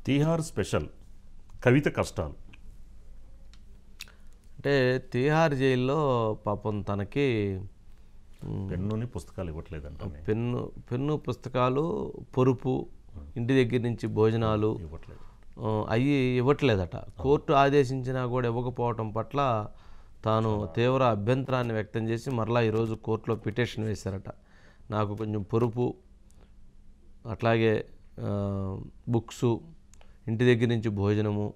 Tihar special కవిత కష్టాలు. అంటే తీహార్ జైల్లో పాపం తనకి పెన్నుని పుస్తకాలు ఇవ్వట్లేదంట. పెన్ను పుస్తకాలు, పొరుపు, ఇంటి దగ్గర నుంచి భోజనాలు అవి ఇవ్వట్లేదట. కోర్టు ఆదేశించినా కూడా ఇవ్వకపోవటం పట్ల తాను తీవ్ర అభ్యంతరాన్ని వ్యక్తం చేసి మరలా ఈరోజు కోర్టులో పిటిషన్ వేశారట. నాకు కొంచెం పొరుపు, అట్లాగే బుక్సు, ఇంటి దగ్గర నుంచి భోజనము,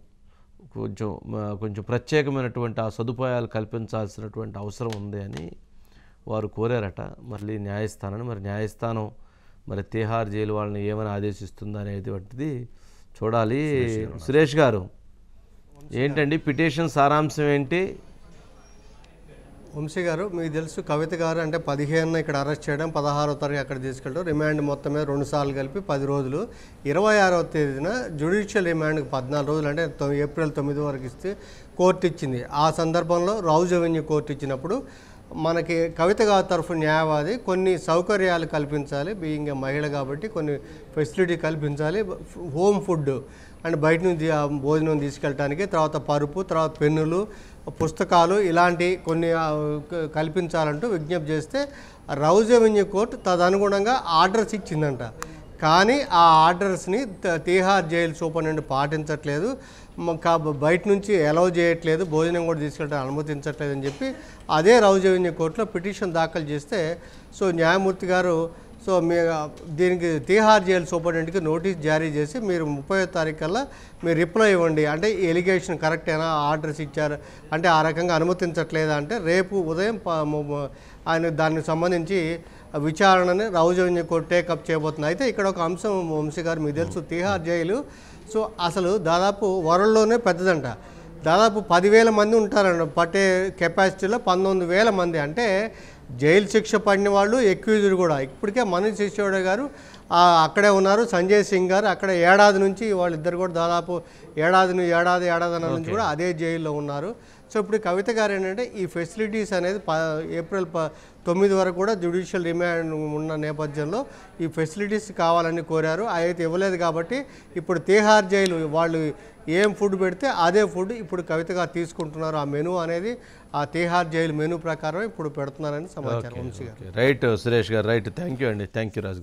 కొంచెం ప్రత్యేకమైనటువంటి ఆ సదుపాయాలు కల్పించాల్సినటువంటి అవసరం ఉంది అని వారు కోరారట. మళ్ళీ న్యాయస్థానం మరి తీహార్ జైలు వాళ్ళని ఏమని ఆదేశిస్తుందా అనేటువంటిది చూడాలి. సురేష్ గారు, ఏంటండి పిటిషన్ సారాంశం ఏంటి? వంశీ గారు, మీకు తెలుసు కవిత గారు అంటే 15 ఇక్కడ అరెస్ట్ చేయడం, 16వ తారీఖు అక్కడ తీసుకెళ్ళడం, రిమాండ్ మొత్తం మీద 2 సార్లు కలిపి 10 రోజులు, 26వ తేదీన జ్యుడిషియల్ రిమాండ్కి 14 రోజులు అంటే ఏప్రిల్ 9 వరకు ఇస్తే కోర్టు ఇచ్చింది. ఆ సందర్భంలో రౌజ్ అవెన్యూ కోర్టు ఇచ్చినప్పుడు మనకి కవిత గారి తరఫు న్యాయవాది కొన్ని సౌకర్యాలు కల్పించాలి, బీయింగ్ మహిళ కాబట్టి కొన్ని ఫెసిలిటీ కల్పించాలి, హోమ్ ఫుడ్ అండ్ బయట నుంచి భోజనం తీసుకెళ్ళడానికి, తర్వాత పరుపు, తర్వాత పెన్నులు, పుస్తకాలు ఇలాంటి కొన్ని కల్పించాలంటూ విజ్ఞప్తి చేస్తే రౌజ్ అవెన్యూ కోర్టు తదనుగుణంగా ఆర్డర్స్ ఇచ్చిందంట. కానీ ఆ ఆర్డర్స్ని తీహార్ జైలు సూపరింటెండెంట్ పాటించట్లేదు, బయట నుంచి అలౌ చేయట్లేదు, భోజనం కూడా తీసుకెళ్ళడానికి అనుమతించట్లేదు అని చెప్పి అదే రౌజ్ అవెన్యూ కోర్టులో పిటిషన్ దాఖలు చేస్తే న్యాయమూర్తి గారు దీనికి తీహార్ జైలు సూపరింటెండెంట్కి నోటీస్ జారీ చేసి మీరు 30వ తారీఖు కల్లా మీరు రిప్లై ఇవ్వండి, అంటే ఎలిగేషన్ కరెక్టేనా, ఆర్డర్స్ ఇచ్చారు అంటే ఆ రకంగా అనుమతించట్లేదా అంటే రేపు ఉదయం ఆయన దానికి సంబంధించి విచారణని రౌజ్ అవెన్యూ కోర్టు టేకప్ చేయబోతుంది. అయితే ఇక్కడ ఒక అంశం వంశీ గారు, మీకు తెలుసు తీహార్ జైలు అసలు దాదాపు వరల్డ్లోనే పెద్దదంట. దాదాపు 10,000 మంది ఉంటారంట, పట్టే కెపాసిటీలో 19,000 మంది. అంటే జైలు శిక్ష పడిన వాళ్ళు, ఎక్యూజ్డ్ కూడా. ఇప్పటికే మనీష్ సిసోడియా గారు అక్కడే ఉన్నారు, సంజయ్ సింగ్ గారు అక్కడ ఏడాది నుంచి, వాళ్ళిద్దరు కూడా దాదాపు ఏడాదిన్నర నుంచి కూడా అదే జైల్లో ఉన్నారు. ఇప్పుడు కవిత గారు ఏంటంటే ఈ ఫెసిలిటీస్ అనేది ఏప్రిల్ 9 వరకు కూడా జ్యుడిషియల్ రిమాండ్ ఉన్న నేపథ్యంలో ఈ ఫెసిలిటీస్ కావాలని కోరారు. అయితే ఇవ్వలేదు కాబట్టి ఇప్పుడు తీహార్ జైలు వాళ్ళు ఏం ఫుడ్ పెడితే అదే ఫుడ్ ఇప్పుడు కవిత గారు తీసుకుంటున్నారు. ఆ మెనూ అనేది ఆ తీహార్ జైలు మెనూ ప్రకారం ఇప్పుడు పెడుతున్నారని సమాచారం. వంశీ గారు, రైట్ సురేష్ గారు, రైట్. థ్యాంక్ యూ అండి. Thank you Raju.